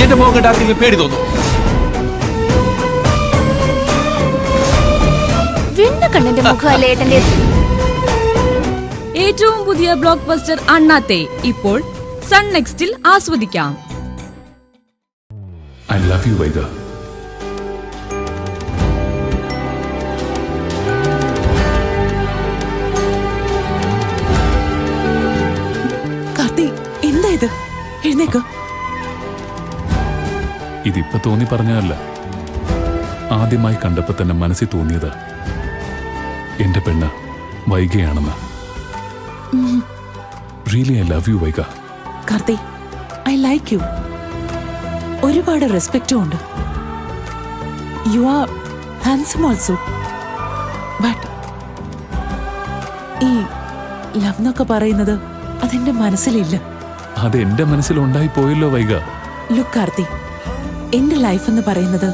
എന്റെ മുഖം കണ്ട ആർക്കെങ്കിലും പേടി തോന്നും? കണ്ണിന്റെ മുഖമല്ലേ ഏട്ടന്റെ. ഏറ്റവും പുതിയ ബ്ലോക്ക് ബസ്റ്റർ അണ്ണാത്തെ ഇപ്പോൾ സൺ നെക്സ്റ്റിൽ ആസ്വദിക്കാം. I love you, Vaiga. Karti, എന്താ ഇത്? എഴുന്നേക്ക്. ഇതിപ്പോ തോന്നി പറഞ്ഞതല്ല, ആദ്യമായി കണ്ടപ്പോ തന്നെ മനസ്സിൽ തോന്നിയത് എന്റെ പെണ്ണ് വൈഗയാണെന്ന്. Really I love you Vaiga. Karthi, I like you. ഒരുപാട് റെസ്പെക്റ്റും ഉണ്ട്. You are handsome also. But ഈ ലവ് എന്നൊക്കെ പറയുന്നത് അതെന്റെ മനസ്സിലില്ല. അത് എന്റെ മനസ്സിലുണ്ടായി പോയല്ലോ വൈഗ. ലുക്ക് കാർത്തി, എന്റെ ലൈഫ് എന്ന് പറയുന്നത്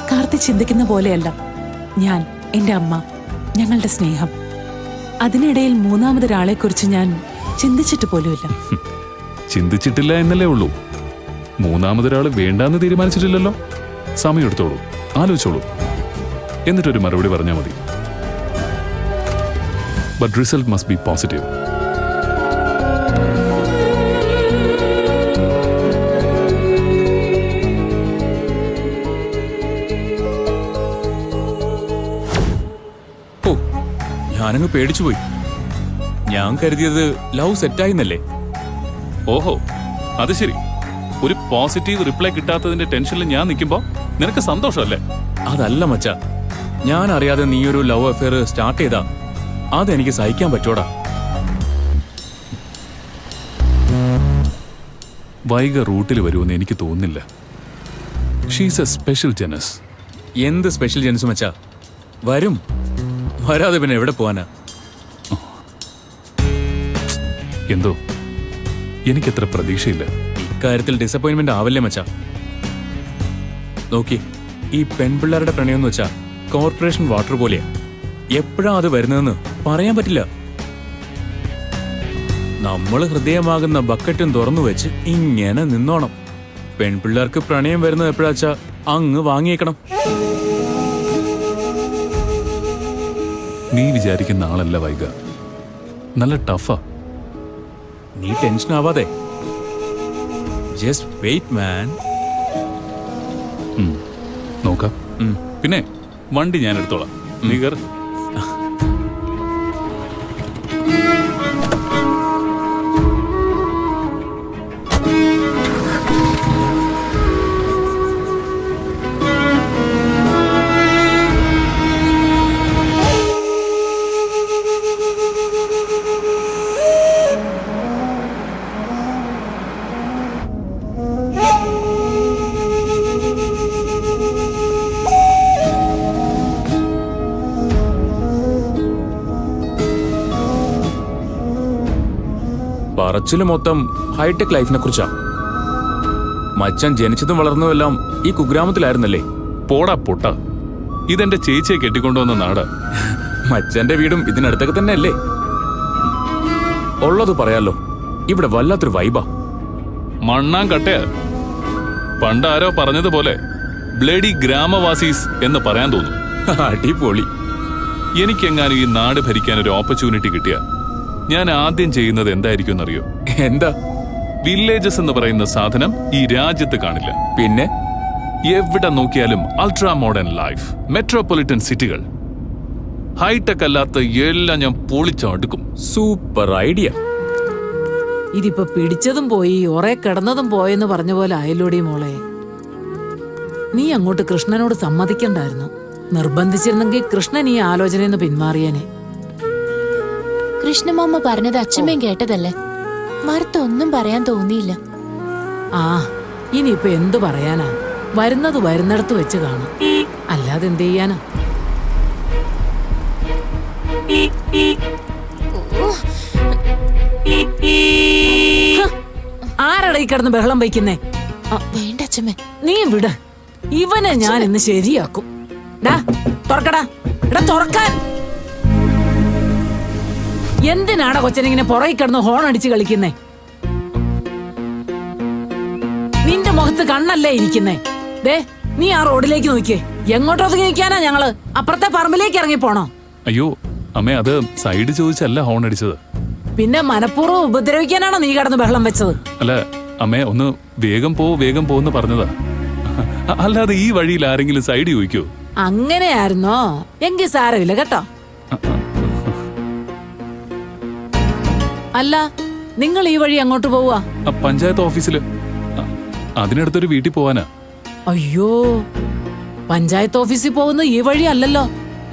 കാർത്തി ചിന്തിക്കുന്ന പോലെയല്ല. ഞാൻ, എന്റെ അമ്മ, ഞങ്ങളുടെ സ്നേഹം. അതിനിടയിൽ മൂന്നാമതൊരാളെ കുറിച്ച് ഞാൻ ചിന്തിച്ചിട്ട് പോലുമില്ല. ചിന്തിച്ചിട്ടില്ല എന്നല്ലേ ഉള്ളൂ. മൂന്നാമതൊരാള് വേണ്ടാന്ന് തീരുമാനിച്ചിട്ടില്ലല്ലോ. സമയമെടുത്തോളൂ, ആലോചിച്ചോളൂ, എന്നിട്ടൊരു മറുപടി പറഞ്ഞാൽ മതി. But result must be positive. ഞാനങ്ങ് പേടിച്ചുപോയി. ഞാൻ കരുതിയത് ലവ് സെറ്റായിന്നല്ലേ. ഓഹോ, അത് ശരി. ഒരു പോസിറ്റീവ് റിപ്ലൈ കിട്ടാത്തതിന്റെ ടെൻഷനിൽ ഞാൻ നിൽക്കുമ്പോ നിനക്ക് സന്തോഷമല്ലേ? അതല്ല മച്ചാ, ഞാൻ അറിയാതെ നീ ഒരു ലവ് അഫെയർ സ്റ്റാർട്ട് ചെയ്താ അതെനിക്ക് സഹിക്കാൻ പറ്റോടാ. വൈഗ റൂട്ടിൽ വരുമെന്ന് എനിക്ക് തോന്നുന്നില്ല. She's A special ജനസ്. എന്ത് സ്പെഷ്യൽ ജനസ് മച്ചാ? വരും, വരാതെ പിന്നെ എവിടെ പോവാനാ? എന്തോ എനിക്കത്ര പ്രതീക്ഷയില്ല. ഇക്കാര്യത്തിൽ ഡിസപ്പോയിന്റ്മെന്റ് ആവല്ലേ മച്ചാ. നോക്കി, ഈ പെൺപിള്ളേരുടെ പ്രണയം എന്ന് വെച്ചാ കോർപ്പറേഷൻ വാട്ടർ പോലെയാ. എപ്പോഴാ അത് വരുന്നതെന്ന് പറയാൻ പറ്റില്ല. നമ്മൾ ഹൃദയമാകുന്ന ബക്കറ്റും തുറന്നു വെച്ച് ഇങ്ങനെ നിന്നോണം. പെൺപിള്ളേർക്ക് പ്രണയം വരുന്നത് എപ്പോഴാച്ചാ അങ്ങ് വാങ്ങിയേക്കണം. നീ വിചാരിക്കുന്ന ആളല്ല വൈഗ. നല്ല ടഫാ. നീ ടെൻഷൻ ആവാതെ ജസ്റ്റ് വെയിറ്റ് മാൻ. നോക്കാം. പിന്നെ വണ്ടി ഞാൻ എടുത്തോളാം. നീ കയറ്. പറച്ചില് മൊത്തം ഹൈടെക് ലൈഫിനെ കുറിച്ചാ. മച്ചാൻ ജനിച്ചതും വളർന്നതുമെല്ലാം ഈ കുഗ്രാമത്തിലായിരുന്നല്ലേ? പോടാ പൊട്ട, ഇതെന്റെ ചേച്ചിയെ കെട്ടിക്കൊണ്ടുവന്ന നാട്. മച്ചാന്റെ വീടും ഇതിനടുത്തൊക്കെ തന്നെ അല്ലേ? ഉള്ളത് പറയാലോ, ഇവിടെ വല്ലാത്തൊരു വൈബാ. മണ്ണാൻ കട്ടയാ. പണ്ടാരോ പറഞ്ഞതുപോലെ ബ്ലഡി ഗ്രാമവാസീസ് എന്ന് പറയാൻ തോന്നും. അടിപൊളി. എനിക്കെങ്ങാനും ഈ നാട് ഭരിക്കാൻ ഒരു ഓപ്പർച്യൂണിറ്റി കിട്ടിയ ഞാൻ ആദ്യം ചെയ്യുന്നത് എന്തായിരിക്കും എന്നറിയോ? എന്താ? വില്ലേജസ് എന്ന് പറയുന്ന സാധനം ഈ രാജ്യത്ത് കാണില്ല. പിന്നെ എവിടെ നോക്കിയാലും അൾട്രാ മോഡേൺ ലൈഫ്, മെട്രോപൊളിറ്റൻ സിറ്റികൾ, ഹൈടെക് അല്ലാത്ത എല്ലാം ഞാൻ പൊളിച്ചടുക്കും. Super idea. ഇതിപ്പോ പിടിച്ചതും പോയി ഒറേ കിടന്നതും പോയെന്ന് പറഞ്ഞ പോലെ ആയല്ലോടി മോളെ. നീ അങ്ങോട്ട് കൃഷ്ണനോട് സമ്മതിക്കണ്ടായിരുന്നു. നിർബന്ധിച്ചിരുന്നെങ്കിൽ കൃഷ്ണൻ ഈ ആലോചനയെന്ന് പിന്മാറിയേനെ. കൃഷ്ണമാമ പറഞ്ഞത് അച്ഛമ്മയും കേട്ടതല്ലേ. മറുത്തൊന്നും പറയാൻ തോന്നിയില്ല. ആ, ഇനിയിപ്പൊ എന്തു പറയാനാ? വരുന്നത് വരുന്നിടത്ത് വെച്ച് കാണാം. അല്ലാതെ എന്ത് ചെയ്യാനാ? ആരടാ ഈ കിടന്ന് ബഹളം വയ്ക്കുന്നേ? വേണ്ട അച്ഛമ്മ, നീ വിട്. ഇവനെ ഞാൻ ഇന്ന് ശരിയാക്കും. തുറക്കടാ, എടാ തുറക്കാൻ. എന്തിനാടാ കൊച്ചനിങ്ങനെ പുറകെ കിടന്ന് ഹോൺ അടിച്ച് കളിക്കുന്നേ? നിന്റെ മുഖത്ത് കണ്ണല്ലേ ഇരിക്കുന്നേ. ദേ നീ ആ റോഡിലേക്ക് നോക്കിയേ. എങ്ങോട്ട് ഒതുങ്ങി നിൽക്കാനാ ഞങ്ങള്? അപ്പുറത്തെ പറമ്പിലേക്ക് ഇറങ്ങി പോണോ? അയ്യോ അമ്മേ, അത് സൈഡ് ചോദിച്ചല്ല ഹോൺ അടിച്ചത്. പിന്നെ മനഃപൂർവ്വം ഉപദ്രവിക്കാനാണോ നീ കടന്ന് ബഹളം വെച്ചത്? അല്ല അമ്മേ, ഒന്ന് വേഗം പോന്ന് പറഞ്ഞതാ. അല്ലാതെ ഈ വഴിയിൽ ആരെങ്കിലും സൈഡ് ചോദിക്കോ? അങ്ങനെയായിരുന്നോ? എങ്കിൽ സാരമില്ല കേട്ടോ. അല്ല, നിങ്ങൾ ഈ വഴി അങ്ങോട്ട് പോവാ? പഞ്ചായത്ത് ഓഫീസില്, അതിനടുത്തൊരു വീട്ടിൽ പോവാനാ. അയ്യോ, പഞ്ചായത്ത് ഓഫീസിൽ പോകുന്ന ഈ വഴി അല്ലല്ലോ.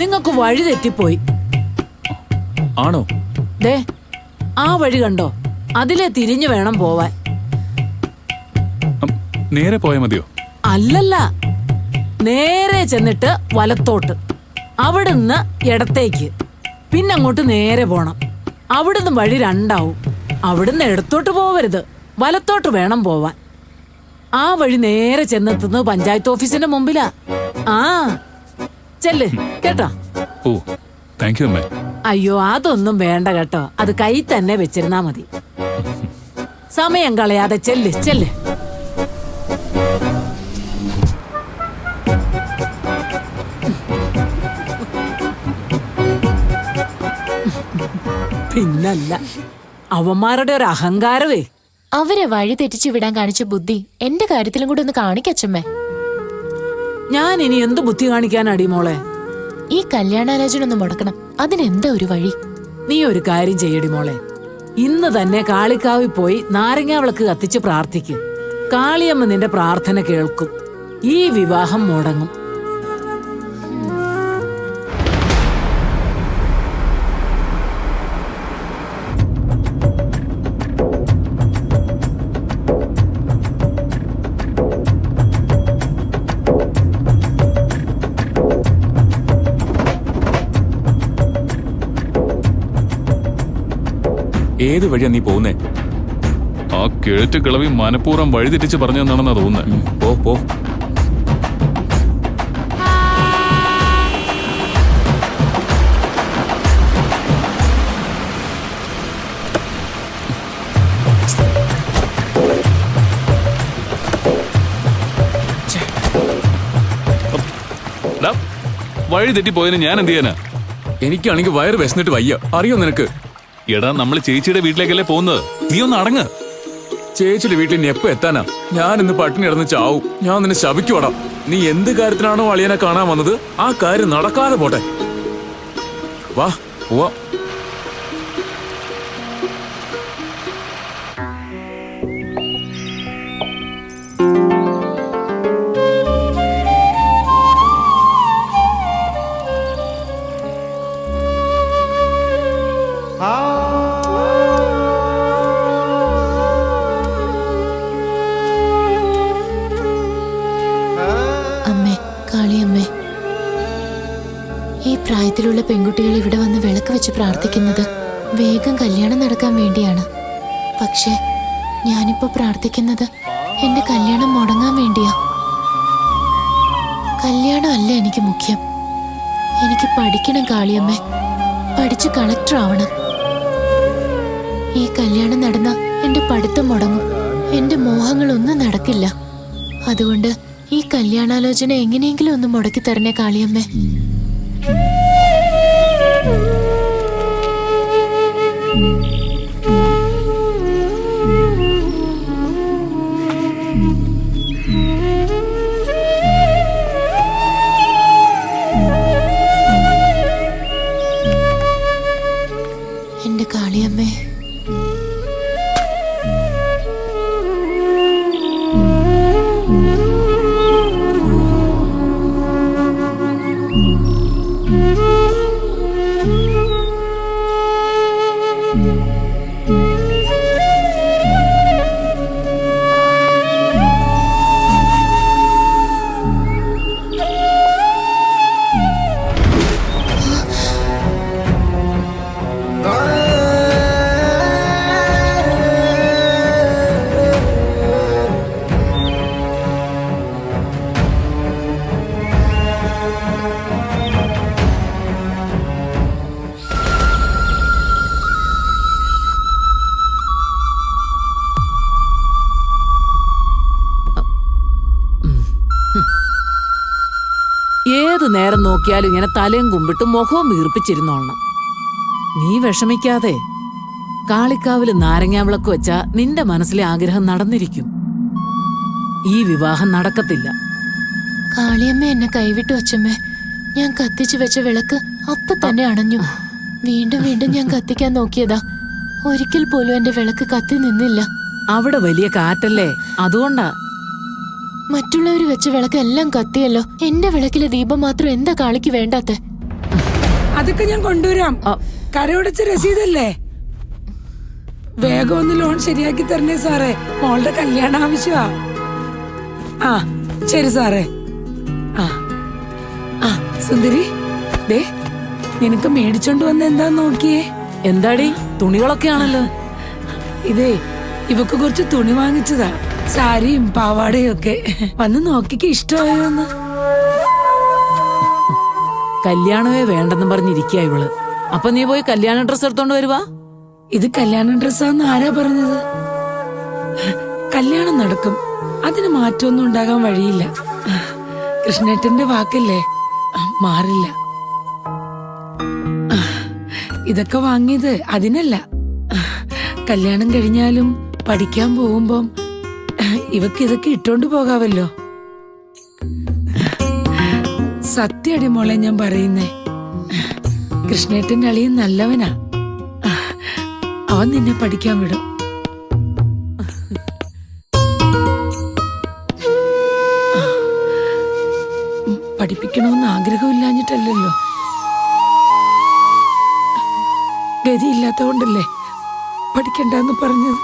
നിങ്ങൾക്ക് വഴി തെറ്റിപ്പോയി. ആണോ? ദേ ആ വഴി കണ്ടോ? അതിലെ തിരിഞ്ഞു വേണം പോവാൻ. നേരെ പോയാ മതിയോ? അല്ലല്ല, നേരെ ചെന്നിട്ട് വലത്തോട്ട്, അവിടുന്ന് ഇടത്തേക്ക്, പിന്നെ അങ്ങോട്ട് നേരെ പോണം. അവിടുന്ന് വഴി രണ്ടാവും. അവിടുന്ന് ഇടത്തോട്ട് പോവരുത്, വലത്തോട്ട് വേണം പോവാൻ. ആ വഴി നേരെ ചെന്നെത്തുന്നത് പഞ്ചായത്ത് ഓഫീസിന്റെ മുമ്പിലാ. ആ ചെല്ല് കേട്ടോ. ഓ താങ്ക് യു അമ്മേ. അയ്യോ അതൊന്നും വേണ്ട കേട്ടോ, അത് കൈ തന്നെ വെച്ചിരുന്നാ മതി. സമയം കളയാതെ ചെല്ല് ചെല്ല്. പിന്നല്ല, അവന്മാരുടെ ഒരു അഹങ്കാരവേ. അവരെ വഴി തെറ്റിച്ചു വിടാൻ കാണിച്ച ബുദ്ധി എന്റെ കാര്യത്തിലും കൂടെ ഒന്ന് കാണിക്കച്ചമ്മേ. ഞാൻ ഇനി എന്ത് ബുദ്ധി കാണിക്കാനടി മോളെ? ഈ കല്യാണാലോചന ഒന്ന് മുടക്കണം. അതിനെന്താ ഒരു വഴി? നീ ഒരു കാര്യം ചെയ്യടി മോളെ. ഇന്ന് തന്നെ കാളിക്കാവിൽ പോയി നാരങ്ങാവിളക്ക് കത്തിച്ച് പ്രാർത്ഥിക്ക്. കാളിയമ്മ നിന്റെ പ്രാർത്ഥന കേൾക്കും. ഈ വിവാഹം മുടങ്ങും. ഏത് വഴിയാ നീ പോകുന്നേ? ആ കിഴറ്റ് കിളവി മനഃപൂർവ്വം വഴിതെറ്റിച്ച് പറഞ്ഞെന്നാണെന്നാ തോന്നുന്നത്. പോ പോ. വഴി തെറ്റിപ്പോയതിന് ഞാൻ എന്ത് ചെയ്യാനാ? എനിക്കാണെങ്കിൽ വയറ് വിശന്നിട്ട് വയ്യ. അറിയോ നിനക്ക്? എടാ, നമ്മള് ചേച്ചിയുടെ വീട്ടിലേക്കല്ലേ പോകുന്നത്. നീ ഒന്ന് അടങ്ങ്. ചേച്ചിയുടെ വീട്ടിൽ നീ എപ്പോ എത്താനാ? ഞാൻ ഇന്ന് പട്ടിണി കിടന്ന് ചാവും. ഞാൻ നിന്നെ ശപിക്കുവാടാ. നീ എന്ത് കാര്യത്തിനാണോ അളിയനെ കാണാൻ വന്നത്, ആ കാര്യം നടക്കാതെ പോട്ടെ. വാ പോവാ. അമ്മേ, കാളിയമ്മേ, ഈ പ്രായത്തിലുള്ള പെൺകുട്ടികൾ ഇവിടെ വന്ന് വിളക്ക് വെച്ച് പ്രാർത്ഥിക്കുന്നത് വേഗം കല്യാണം നടക്കാൻ വേണ്ടിയാണ്. പക്ഷേ ഞാനിപ്പോ പ്രാർത്ഥിക്കുന്നത് എന്റെ കല്യാണം മുടങ്ങാൻ വേണ്ടിയാ. കല്യാണം അല്ല എനിക്ക് മുഖ്യം. എനിക്ക് പഠിക്കണം കാളിയമ്മേ, പഠിച്ച് കളക്ടർ ആവണം. ഈ കല്യാണം നടന്ന എന്റെ പഠിത്തം മുടങ്ങും, എന്റെ മോഹങ്ങളൊന്നും നടക്കില്ല. അതുകൊണ്ട് ഈ കല്യാണാലോചന എങ്ങനെയെങ്കിലും ഒന്ന് മുടക്കി തരണേ കാളിയമ്മേ. എന്റെ കാളിയമ്മേ. ഏത് നേരം നോക്കിയാലും ഇങ്ങനെ തലയും കുമ്പിട്ട് മുഖവും വീർപ്പിച്ചിരുന്നോളണം. നീ വിഷമിക്കാതെ കാളിക്കാവില് നാരങ്ങാവിളക്ക് വെച്ചാ നിന്റെ മനസ്സിലെ ആഗ്രഹം നടന്നിരിക്കും. ഈ വിവാഹം നടക്കത്തില്ല. കാളിയമ്മ എന്നെ കൈവിട്ടു അച്ഛമ്മേ. ഞാൻ കത്തിച്ചു വെച്ച വിളക്ക് അപ്പൊ തന്നെ അണഞ്ഞു. വീണ്ടും വീണ്ടും ഞാൻ കത്തിക്കാൻ നോക്കിയതാ. ഒരിക്കൽ പോലും എന്റെ വിളക്ക് കത്തി നിന്നില്ല. അവിടെ വലിയ കാറ്റല്ലേ, അതുകൊണ്ടാ. മറ്റുള്ളവര് വെച്ച വിളക്ക് എല്ലാം കത്തിയല്ലോ. എന്റെ വിളക്കിലെ ദീപം മാത്രം എന്താ കാളിക്ക് വേണ്ടാത്തെ? അതൊക്കെ ഞാൻ കൊണ്ടുവരാം. കരയൊടച്ച രസീതല്ലേ? വേഗം ഒന്ന് ലോൺ ശരിയാക്കി തരണേ സാറേ. മോളുടെ കല്യാണം ആവശ്യമാ. ആ ശരി സാറേ. ആ ആ സുന്ദരി, ദേ നിനക്ക് മേടിച്ചോണ്ട് വന്ന എന്താ നോക്കിയേ. എന്താടി, തുണികളൊക്കെ ആണല്ലോ. ഇതേ ഇവക്ക് കുറച്ച് തുണി വാങ്ങിച്ചതാ, സാരിയും പാവാടയും ഒക്കെ. വന്ന് നോക്കിക്ക് ഇഷ്ടമായോന്ന്. കല്യാണമേ വേണ്ടെന്നും പറഞ്ഞിരിക്കുക ഇവള്. അപ്പൊ നീ പോയി കല്യാണ ഡ്രസ് എടുത്തോണ്ട് വരുവാ. ഇത് കല്യാണ ഡ്രസ്സാന്ന് ആരാ പറഞ്ഞത്? കല്യാണം നടക്കും, അതിന് മാറ്റമൊന്നും ഉണ്ടാകാൻ വഴിയില്ല. കൃഷ്ണേട്ടന്റെ വാക്കല്ലേ, മാറില്ല. ഇതൊക്കെ വാങ്ങിയത് അതിനല്ല. കല്യാണം കഴിഞ്ഞാലും പഠിക്കാൻ പോകുമ്പം ഇവക്ക് ഇതൊക്കെ ഇട്ടോണ്ട് പോകാവല്ലോ. സത്യടി മോളെ ഞാൻ പറയുന്നേ, കൃഷ്ണേട്ടന്റെ അളിയൻ നല്ലവനാ. അവൻ നിന്നെ പഠിക്കാൻ വിടും. പഠിപ്പിക്കണമെന്ന് ആഗ്രഹമില്ലാഞ്ഞിട്ടല്ലല്ലോ, ഗതിയില്ലാത്തതുകൊണ്ടല്ലേ പഠിക്കണ്ടെന്ന് പറഞ്ഞത്.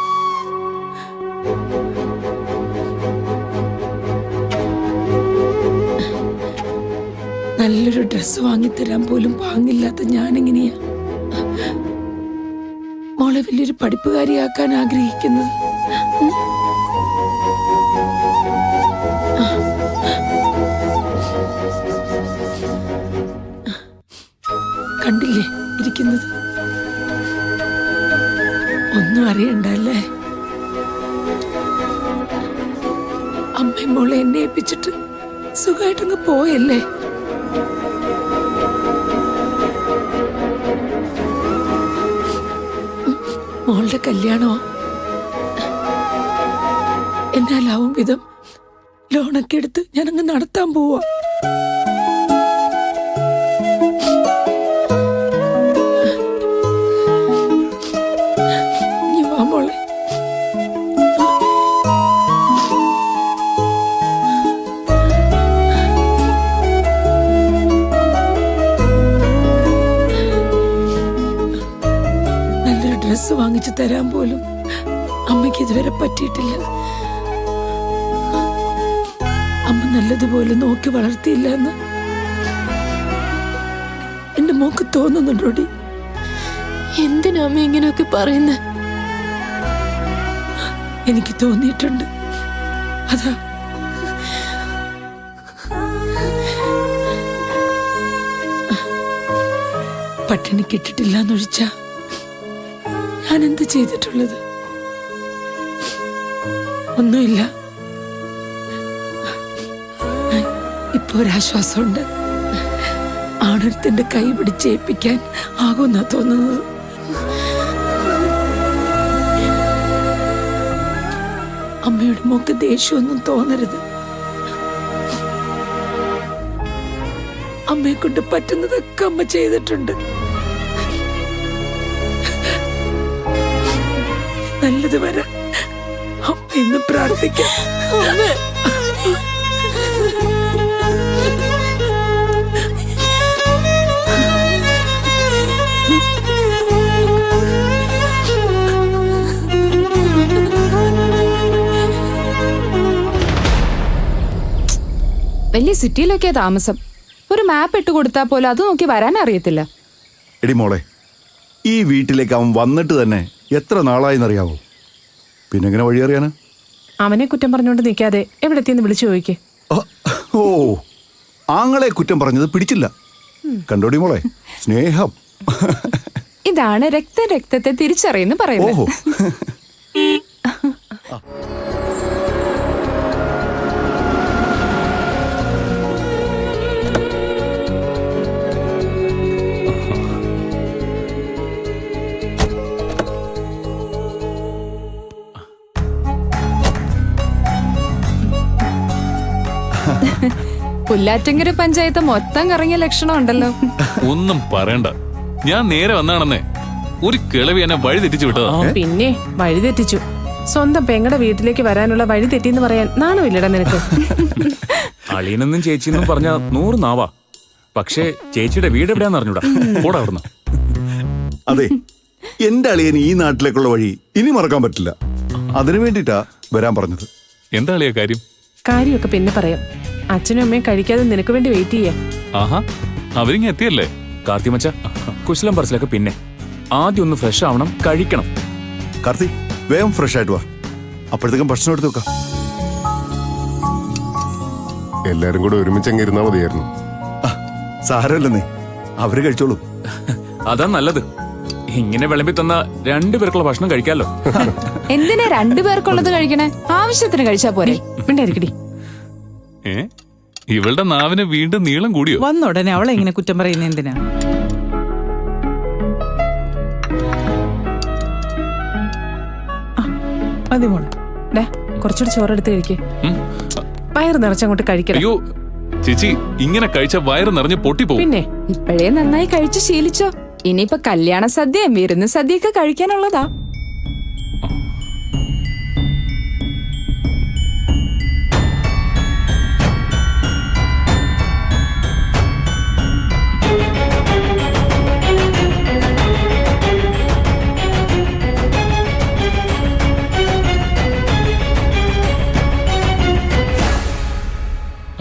നല്ലൊരു ഡ്രസ്സ് വാങ്ങിത്തരാൻ പോലും പാങ്ങില്ലാത്ത ഞാനെങ്ങനെയാ മോളെ വലിയൊരു പഠിപ്പുകാരിയാക്കാൻ ആഗ്രഹിക്കുന്നത്? കണ്ടില്ലേ ഇരിക്കുന്നത്? ഒന്നും അറിയണ്ടല്ലേ? അമ്മയും മോളെ എന്നെ ഏൽപ്പിച്ചിട്ട് സുഖമായിട്ടങ്ങ് പോയല്ലേ? മോളുടെ കല്യാണമോ? എന്നാലാവും വിധം ലോണൊക്കെ എടുത്ത് ഞാനങ്ങ് നടത്താൻ പോവാ. നീ വാ മോളെ. നല്ലൊരു ഡ്രസ്സ് വാങ്ങിച്ചു തരാൻ പോലും അമ്മയ്ക്ക് ഇതുവരെ പറ്റിയിട്ടില്ല. അമ്മ നല്ലതുപോലെ നോക്കി വളർത്തിയില്ല എന്ന് എന്റെ മോക്ക് തോന്നുന്നുണ്ടോടി? എന്തിനാ അമ്മ ഇങ്ങനെയൊക്കെ പറയുന്നത്? എനിക്ക് തോന്നിയിട്ടുണ്ട്. അതാ പട്ടിണി കിട്ടിട്ടില്ല എന്നൊഴിച്ചാ ഞാൻ എന്ത് ചെയ്തിട്ടുള്ളത്? ഒന്നുമില്ല. ഇപ്പൊ ഒരാശ്വാസമുണ്ട്. ആണത്തിന്റെ കൈ പിടിച്ചേൽപ്പിക്കാൻ ആകുമെന്നാ തോന്നുന്നത്. അമ്മയുടെ മോക്ക് ദേഷ്യമൊന്നും തോന്നരുത്. അമ്മയെ കൊണ്ട് പറ്റുന്നതൊക്കെ അമ്മ ചെയ്തിട്ടുണ്ട്. നല്ലത് വരാൻ അമ്മ ഇന്ന് പ്രാർത്ഥിക്കാം. വലിയ സിറ്റിയിലൊക്കെയാ താമസം. ഒരു മാപ്പ് ഇട്ട് കൊടുത്താൽ പോലും അത് നോക്കി വരാൻ അറിയത്തില്ല. എടി മോളെ, ഈ വീട്ടിലേക്ക് അവൻ വന്നിട്ട് തന്നെ എത്ര നാളായെന്നറിയാവോ? പിന്നെ എങ്ങനെ വഴിയറിയാനാ? അവനെ കുറ്റം പറഞ്ഞുകൊണ്ട് നിൽക്കാതെ എവിടെ എത്തിയെന്ന് വിളിച്ചു ചോദിക്കേ. ഓ, ആങ്ങളെ കുറ്റം പറഞ്ഞത് പിടിച്ചില്ല. കണ്ടോടി മോളെ, സ്നേഹം. ഇതാണ് രക്തത്തെ തിരിച്ചറിയുന്നു പറയുന്നത്. ഓഹോ. പുല്ലാറ്റങ്കര പഞ്ചായത്ത് മൊത്തം കറങ്ങിയ ലക്ഷണം ഉണ്ടല്ലോ. ഒന്നും പറയണ്ട, ഞാൻ നേരെ വന്നാണെന്നേ. ഒരു കിളവി എന്നെ വഴി തെറ്റിച്ചു വിട്ടതാ. പിന്നെ വഴി തെറ്റിച്ചു. സ്വന്തം പെങ്ങടെ വീട്ടിലേക്ക് വരാനുള്ള വഴി തെറ്റിന്ന് പറയാൻ നാണമില്ലടാ നിനക്ക്. അളിയനെന്നും ചേച്ചിന്നും പറഞ്ഞ 100 നാവാ. പക്ഷേ ചേച്ചിയുടെ വീട് എവിടെയാന്ന് അറിഞ്ഞൂടാ. കൂടെ അവിടുന്ന്. അതെ, എന്റെ അളിയന് ഈ നാട്ടിലേക്കുള്ള വഴി ഇനി മറക്കാൻ പറ്റില്ല. അതിനു വേണ്ടിട്ടാ വരാൻ പറഞ്ഞത്. എന്താ അളിയാ കാര്യം? കാര്യമൊക്കെ പിന്നെ പറയാം. അച്ഛനും അമ്മയും കഴിക്കാതെ നിനക്ക് വേണ്ടി വെയിറ്റ് ചെയ്യാ. ആഹാ, അവരിങ്ങ എത്തിയല്ലേ? കാർത്തിമച്ച, കുശലം പറച്ചിലൊക്കെ പിന്നെ. ആദ്യം ഒന്ന് ഫ്രഷ് ആവണം, കഴിക്കണം. കാർത്തി, വേഗം ഫ്രഷ് ആയിട്ട് വാ. അപ്പോഴത്തേക്കും ഭക്ഷണം എടുത്ത് വെക്കാം. എല്ലാരും കൂടെ ഒരുമിച്ചങ്ങ് ഇരുന്നാ മതിയായിരുന്നു. സാരമില്ലെന്നേ, അവര് കഴിച്ചോളൂ. അതാ നല്ലത്. ഇങ്ങനെ വിളമ്പി തന്ന 2 പേർക്കുള്ള ഭക്ഷണം കഴിക്കാലോ. എന്തിനാ 2 പേർക്കുള്ളത് കഴിക്കണേ? ആവശ്യത്തിന് കഴിച്ചാ പോരെ. മിണ്ടായിരിക്കടി. ഇവളുടെ നാവിന് വീണ്ടും നീളം കൂടിയോ? വന്ന ഉടനെ അവളെ ഇങ്ങനെ കുറ്റം പറയുന്ന എന്തിനാ? മതി മോളെ. ഡാ, കുറച്ചുകൂടി ചോറെടുത്ത് കഴിക്കേ. വയറ് നിറച്ചങ്ങോട്ട് കഴിക്കണം. അയ്യോ ചേച്ചി, ഇങ്ങനെ കഴിച്ച വയറ് നിറഞ്ഞ് പൊട്ടിപ്പോവും. പിന്നെ ഇപ്പോഴേ നന്നായി കഴിച്ചു ശീലിച്ചോ. ഇനിയിപ്പൊ കല്യാണ സദ്യയും വിരുന്ന് സദ്യയൊക്കെ കഴിക്കാനുള്ളതാ.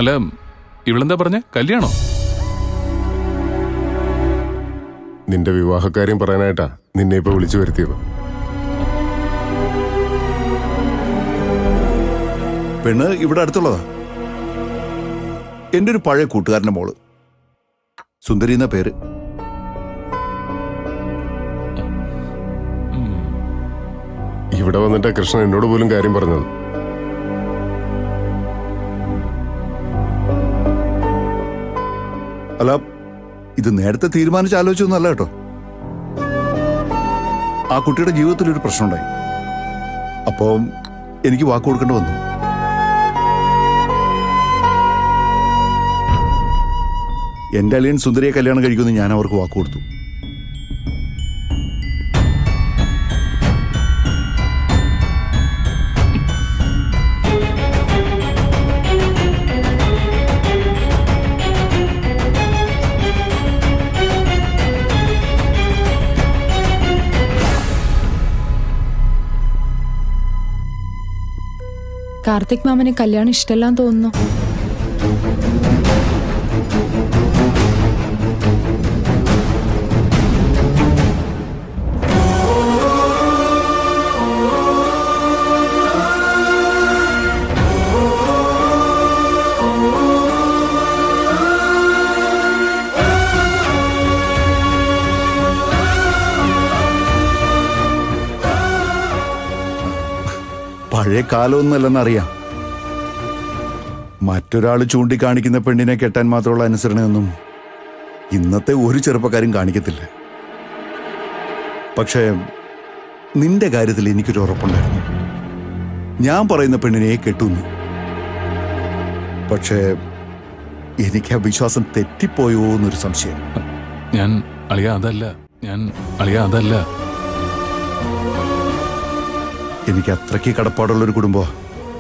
അല്ല, ഇവളെന്താ പറഞ്ഞ? കല്യാണോ? നിന്റെ വിവാഹക്കാര്യം പറയാനായിട്ടാ നിന്നെ ഇപ്പൊ വിളിച്ചു വരുത്തിയത്. പെണ്ണ് ഇവിടെ അടുത്തുള്ളതാ. എന്റെ ഒരു പഴയ കൂട്ടുകാരന്റെ മോള്, സുന്ദരി എന്ന പേര്. ഇവിടെ വന്നിട്ട് കൃഷ്ണൻ എന്നോട് പോലും കാര്യം പറഞ്ഞത്. അല്ല, ഇത് നേരത്തെ തീരുമാനിച്ച് ആലോചിച്ചൊന്നല്ല കേട്ടോ. ആ കുട്ടിയുടെ ജീവിതത്തിൽ ഒരു പ്രശ്നമുണ്ടായി. അപ്പോ എനിക്ക് വാക്ക് കൊടുക്കേണ്ടി വന്നു. എന്റെ അളിയൻ സുന്ദരിയെ കല്യാണം കഴിക്കുമെന്ന് ഞാൻ അവർക്ക് വാക്ക് കൊടുത്തു. കാർത്തിക് മാമന് കല്യാണം ഇഷ്ടമെല്ലാം തോന്നുന്നു. പഴയ കാലമൊന്നുമല്ലെന്നറിയാം. മറ്റൊരാൾ ചൂണ്ടിക്കാണിക്കുന്ന പെണ്ണിനെ കെട്ടാൻ മാത്രമുള്ള അനുസരണയൊന്നും ഇന്നത്തെ ഒരു ചെറുപ്പക്കാരും കാണിക്കത്തില്ല. പക്ഷേ നിന്റെ കാര്യത്തിൽ എനിക്കൊരു ഉറപ്പുണ്ടായിരുന്നു. ഞാൻ പറയുന്ന പെണ്ണിനെ കെട്ടുന്നു. പക്ഷേ എനിക്ക് ആ വിശ്വാസം തെറ്റിപ്പോയോ എന്നൊരു സംശയം. ഞാൻ അളിയ അതല്ല. എനിക്ക് അത്രയ്ക്ക് കടപ്പാടുള്ളൊരു കുടുംബമാണ്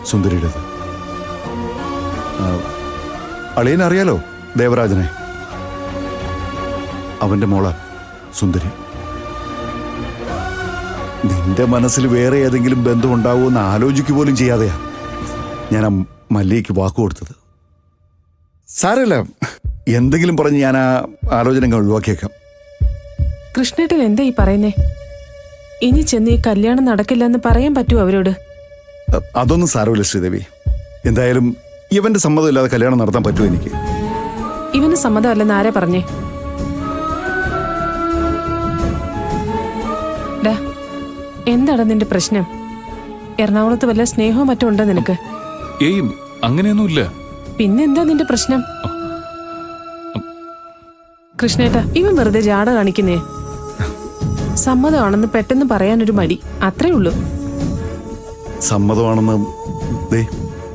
സുന്ദരിയുടേത്. അളിയനറിയാലോ ദേവരാജനെ, അവന്റെ മോള സുന്ദരി. നിന്റെ മനസ്സിൽ വേറെ ഏതെങ്കിലും ബന്ധം ഉണ്ടാവുമെന്ന് ആലോചിക്കുക പോലും ചെയ്യാതെയാ ഞാൻ ആ മല്ലികയ്ക്ക് വാക്കു കൊടുത്തത്. സാരമില്ല, എന്തെങ്കിലും പറഞ്ഞ് ഞാൻ ആ ആലോചന ഒഴിവാക്കിയേക്കാം. കൃഷ്ണേട്ടൻ എന്താ ഈ പറയുന്നേ? ഇനി ചെന്ന് ഈ കല്യാണം നടക്കില്ല എന്ന് പറയാൻ പറ്റുമോ അവരോട്? അതൊന്നും സാരമില്ല ശ്രീദേവി. എന്തായാലും ഇവന്റെ സമ്മതമില്ലാതെ കല്യാണം നടത്താൻ പറ്റുമോ എനിക്ക്? ഇവന് സമ്മതമല്ലെന്ന് ആരെ പറഞ്ഞേ? ഡാ, എന്താണ് നിന്റെ പ്രശ്നം? എറണാകുളത്ത് വല്ല സ്നേഹവും മറ്റും ഉണ്ടോ നിനക്ക്? ഏയ്, അങ്ങനെയൊന്നുമില്ല. പിന്നെന്താ നിന്റെ പ്രശ്നം? കൃഷ്ണേട്ടാ, ഇവൻ വെറുതെ ജാട കാണിക്കുന്നേ. സമ്മതമാണെന്ന് പെട്ടെന്ന് പറയാനൊരു മടി, അത്രേ ഉള്ളൂ. സമ്മതമാണെന്ന്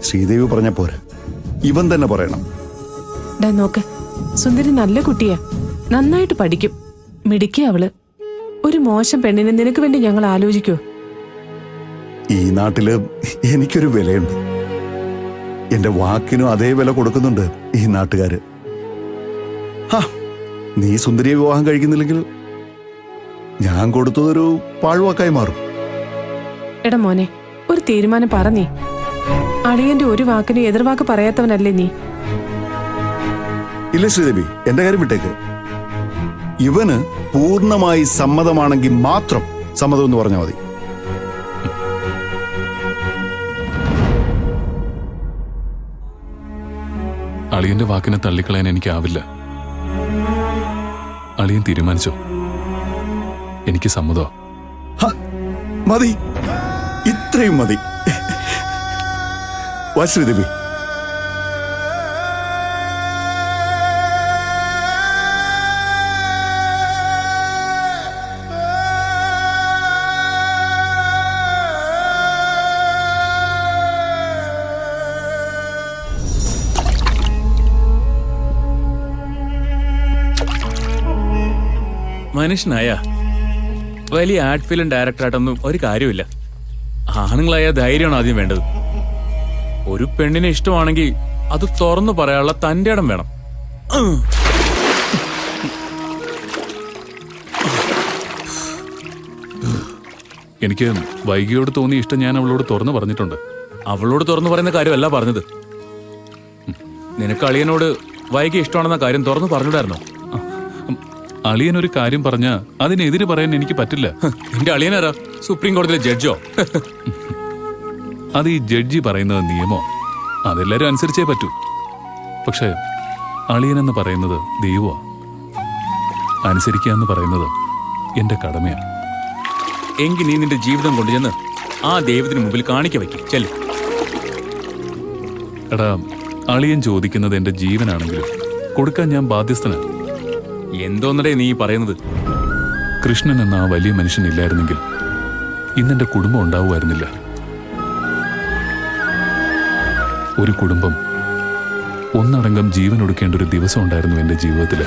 ശ്രീദേവി പറഞ്ഞ പോരാ. ഇവൻ തന്നെ പറയണം. ഡാ നോക്ക്, സുന്ദരി നല്ല കുട്ടിയാ, നന്നായിട്ട് പഠിക്കും, മിടിക്കുക അവള്. ഒരു മോശം പെണ്ണിനെ നിനക്ക് വേണ്ടി ഞങ്ങൾ ആലോചിക്കോ? ഈ നാട്ടില് എനിക്കൊരു വിലയുണ്ട്. എന്റെ വാക്കിനും അതേ വില കൊടുക്കുന്നുണ്ട് ഈ നാട്ടുകാര്. നീ സുന്ദരിയെ വിവാഹം കഴിക്കുന്നില്ലെങ്കിൽ ഞാൻ കൊടുത്തതൊരു പാഴ്വാക്കായി മാറും. എടാ മോനെ, ഒരു തീരുമാനം പറ നീ. അളിയന്റെ ഒരു വാക്കിന് എതിർവാക്ക് പറയാത്തവനല്ലേ നീ? ഇല്ല ശ്രീദേവി, എന്റെ കാര്യം വിട്ടേക്ക്. ഇവന് പൂർണ്ണമായി സമ്മതമാണെങ്കിൽ മാത്രം സമ്മതം എന്ന് പറഞ്ഞാൽ മതി. അളിയന്റെ വാക്കിനെ തള്ളിക്കളയാൻ എനിക്കാവില്ല. അളിയൻ തീരുമാനിച്ചോ? എനിക്ക് സമ്മതോ? മതി, ഇത്രയും മതി. വാ ശ്രീദേവി. മനുഷ്യനായ വലിയ ആർട്ട് ഫിലിം ഡയറക്ടറായിട്ടൊന്നും ഒരു കാര്യമില്ല. ആണുങ്ങളായ ധൈര്യമാണ് ആദ്യം വേണ്ടത്. ഒരു പെണ്ണിനെ ഇഷ്ടമാണെങ്കിൽ അത് തുറന്നു പറയാനുള്ള തന്റെ ഇടം വേണം. എനിക്ക് വൈകിയോട് തോന്നിയ ഇഷ്ടം ഞാൻ അവളോട് തുറന്നു പറഞ്ഞിട്ടുണ്ട്. അവളോട് തുറന്നു പറയുന്ന കാര്യമല്ല പറഞ്ഞത്. നിനക്ക് അളിയനോട് വൈകി ഇഷ്ടമാണെന്ന കാര്യം തുറന്നു പറഞ്ഞിട്ടായിരുന്നോ? അളിയൻ ഒരു കാര്യം പറഞ്ഞ അതിനെതിര് പറയാൻ എനിക്ക് പറ്റില്ല. നിന്റെ അളിയനാരാ? സുപ്രീം കോടതിയിലെ ജഡ്ജോ? അത് ഈ ജഡ്ജി പറയുന്നത് നിയമോ, അതെല്ലാരും അനുസരിച്ചേ പറ്റൂ. പക്ഷെ അളിയനെന്ന് പറയുന്നത് ദൈവമാ. അനുസരിക്കുക എന്ന് പറയുന്നത് എന്റെ കടമയാണ്. എങ്കിൽ നീ നിന്റെ ജീവിതം കൊണ്ടുചെന്ന് ആ ദൈവത്തിന് മുമ്പിൽ കാണിക്ക വയ്ക്കും. ചെല്ലു. എടാ, അളിയൻ ചോദിക്കുന്നത് എന്റെ ജീവനാണെങ്കിലും കൊടുക്കാൻ ഞാൻ ബാധ്യസ്ഥനാണ്. എന്തോന്നടേ നീ പറയുന്നത്? കൃഷ്ണൻ എന്ന ആ വലിയ മനുഷ്യനില്ലായിരുന്നെങ്കിൽ ഇന്നെന്റെ കുടുംബം ഉണ്ടാവുമായിരുന്നില്ല. ഒരു കുടുംബം ഒന്നടങ്കം ജീവൻ ഒടുക്കേണ്ട ഒരു ദിവസം ഉണ്ടായിരുന്നു എന്റെ ജീവിതത്തില്.